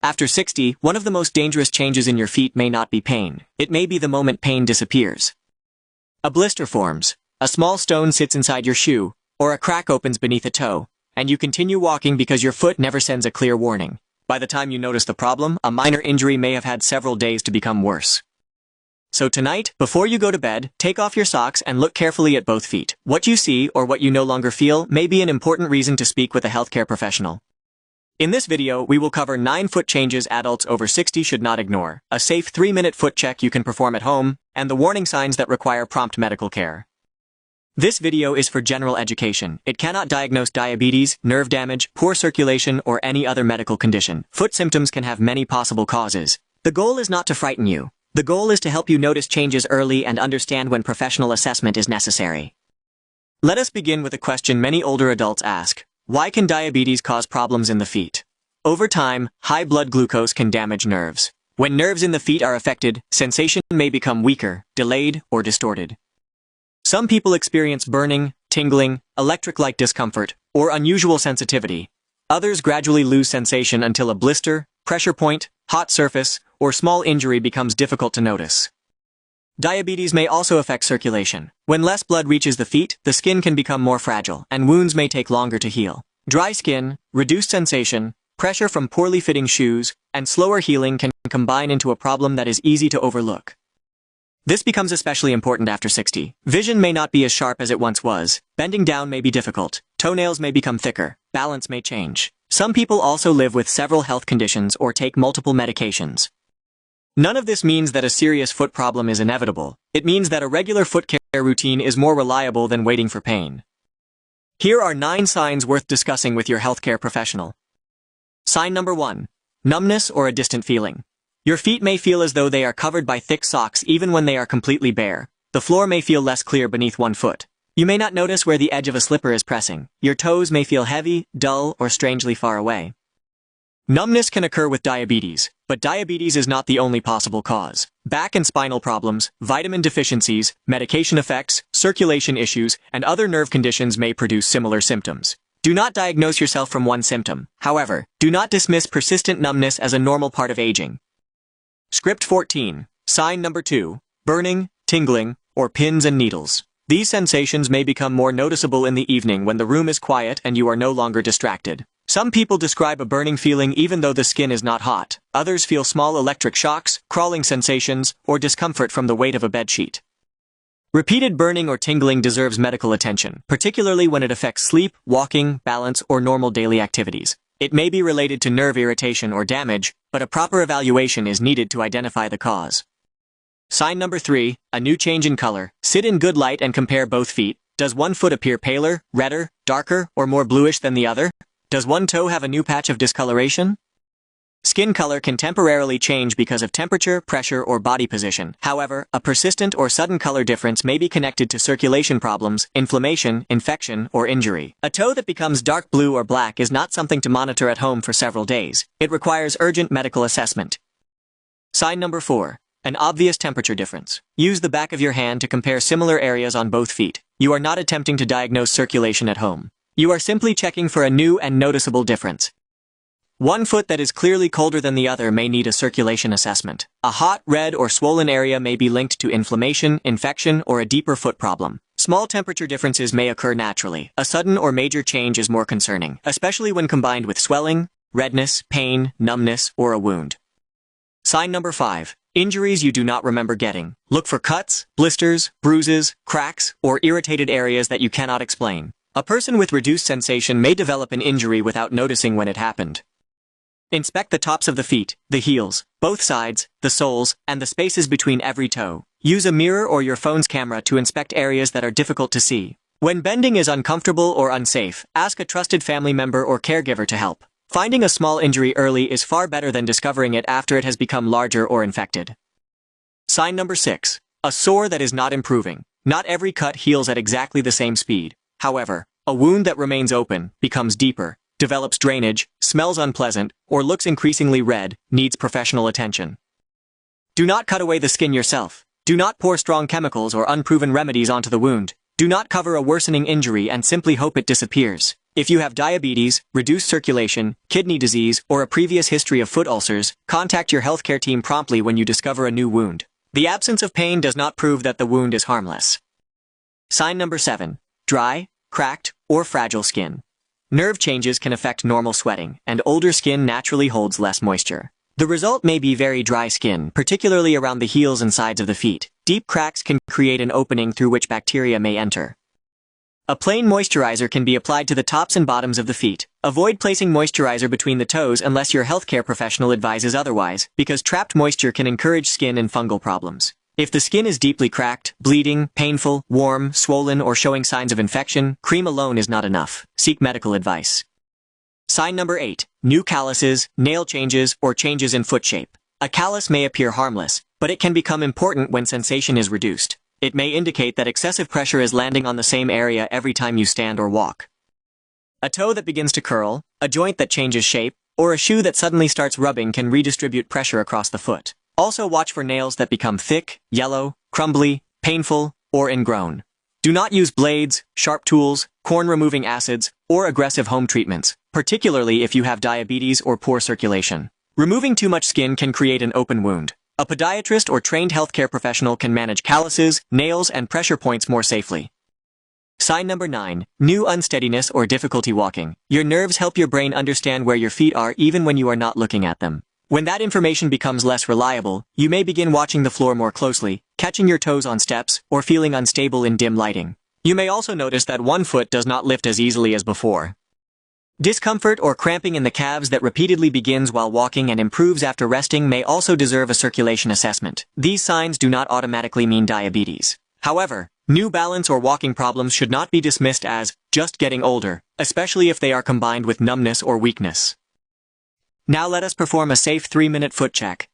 After 60, one of the most dangerous changes in your feet may not be pain. It may be the moment pain disappears. A blister forms, a small stone sits inside your shoe, or a crack opens beneath a toe, and you continue walking because your foot never sends a clear warning. By the time you notice the problem, a minor injury may have had several days to become worse. So tonight, before you go to bed, take off your socks and look carefully at both feet. What you see or what you no longer feel may be an important reason to speak with a healthcare professional. In this video, we will cover 9 foot changes adults over 60 should not ignore, a safe 3-minute foot check you can perform at home, and the warning signs that require prompt medical care. This video is for general education. It cannot diagnose diabetes, nerve damage, poor circulation, or any other medical condition. Foot symptoms can have many possible causes. The goal is not to frighten you. The goal is to help you notice changes early and understand when professional assessment is necessary. Let us begin with a question many older adults ask. Why can diabetes cause problems in the feet? Over time, high blood glucose can damage nerves. When nerves in the feet are affected, sensation may become weaker, delayed, or distorted. Some people experience burning, tingling, electric-like discomfort, or unusual sensitivity. Others gradually lose sensation until a blister, pressure point, hot surface, or small injury becomes difficult to notice. Diabetes may also affect circulation. When less blood reaches the feet, the skin can become more fragile, and wounds may take longer to heal. Dry skin, reduced sensation, pressure from poorly fitting shoes, and slower healing can combine into a problem that is easy to overlook. This becomes especially important after 60. Vision may not be as sharp as it once was. Bending down may be difficult. Toenails may become thicker. Balance may change. Some people also live with several health conditions or take multiple medications. None of this means that a serious foot problem is inevitable. It means that a regular foot care routine is more reliable than waiting for pain. Here are 9 signs worth discussing with your healthcare professional. Sign number 1. Numbness or a distant feeling. Your feet may feel as though they are covered by thick socks even when they are completely bare. The floor may feel less clear beneath one foot. You may not notice where the edge of a slipper is pressing. Your toes may feel heavy, dull, or strangely far away. Numbness can occur with diabetes, but diabetes is not the only possible cause. Back and spinal problems, vitamin deficiencies, medication effects, circulation issues, and other nerve conditions may produce similar symptoms. Do not diagnose yourself from one symptom. However, do not dismiss persistent numbness as a normal part of aging. Script 14. Sign number 2. Burning, tingling, or pins and needles. These sensations may become more noticeable in the evening when the room is quiet and you are no longer distracted. Some people describe a burning feeling even though the skin is not hot. Others feel small electric shocks, crawling sensations, or discomfort from the weight of a bedsheet. Repeated burning or tingling deserves medical attention, particularly when it affects sleep, walking, balance, or normal daily activities. It may be related to nerve irritation or damage, but a proper evaluation is needed to identify the cause. Sign number 3. A new change in color. Sit in good light and compare both feet. Does one foot appear paler, redder, darker, or more bluish than the other? Does one toe have a new patch of discoloration? Skin color can temporarily change because of temperature, pressure, or body position. However, a persistent or sudden color difference may be connected to circulation problems, inflammation, infection, or injury. A toe that becomes dark blue or black is not something to monitor at home for several days. It requires urgent medical assessment. Sign number 4. An obvious temperature difference. Use the back of your hand to compare similar areas on both feet. You are not attempting to diagnose circulation at home. You are simply checking for a new and noticeable difference. One foot that is clearly colder than the other may need a circulation assessment. A hot, red, or swollen area may be linked to inflammation, infection, or a deeper foot problem. Small temperature differences may occur naturally. A sudden or major change is more concerning, especially when combined with swelling, redness, pain, numbness, or a wound. Sign number 5. Injuries you do not remember getting. Look for cuts, blisters, bruises, cracks, or irritated areas that you cannot explain. A person with reduced sensation may develop an injury without noticing when it happened. Inspect the tops of the feet, the heels, both sides, the soles, and the spaces between every toe. Use a mirror or your phone's camera to inspect areas that are difficult to see. When bending is uncomfortable or unsafe, ask a trusted family member or caregiver to help. Finding a small injury early is far better than discovering it after it has become larger or infected. Sign number 6. A sore that is not improving. Not every cut heals at exactly the same speed. However, a wound that remains open, becomes deeper, develops drainage, smells unpleasant, or looks increasingly red, needs professional attention. Do not cut away the skin yourself. Do not pour strong chemicals or unproven remedies onto the wound. Do not cover a worsening injury and simply hope it disappears. If you have diabetes, reduced circulation, kidney disease, or a previous history of foot ulcers, contact your healthcare team promptly when you discover a new wound. The absence of pain does not prove that the wound is harmless. Sign number 7. Dry, cracked, or fragile skin. Nerve changes can affect normal sweating, and older skin naturally holds less moisture. The result may be very dry skin, particularly around the heels and sides of the feet. Deep cracks can create an opening through which bacteria may enter. A plain moisturizer can be applied to the tops and bottoms of the feet. Avoid placing moisturizer between the toes unless your healthcare professional advises otherwise, because trapped moisture can encourage skin and fungal problems. If the skin is deeply cracked, bleeding, painful, warm, swollen, or showing signs of infection, cream alone is not enough. Seek medical advice. Sign number 8. New calluses, nail changes, or changes in foot shape. A callus may appear harmless, but it can become important when sensation is reduced. It may indicate that excessive pressure is landing on the same area every time you stand or walk. A toe that begins to curl, a joint that changes shape, or a shoe that suddenly starts rubbing can redistribute pressure across the foot. Also watch for nails that become thick, yellow, crumbly, painful, or ingrown. Do not use blades, sharp tools, corn-removing acids, or aggressive home treatments, particularly if you have diabetes or poor circulation. Removing too much skin can create an open wound. A podiatrist or trained healthcare professional can manage calluses, nails, and pressure points more safely. Sign number 9. New unsteadiness or difficulty walking. Your nerves help your brain understand where your feet are even when you are not looking at them. When that information becomes less reliable, you may begin watching the floor more closely, catching your toes on steps, or feeling unstable in dim lighting. You may also notice that one foot does not lift as easily as before. Discomfort or cramping in the calves that repeatedly begins while walking and improves after resting may also deserve a circulation assessment. These signs do not automatically mean diabetes. However, new balance or walking problems should not be dismissed as just getting older, especially if they are combined with numbness or weakness. Now let us perform a safe 3-minute foot check.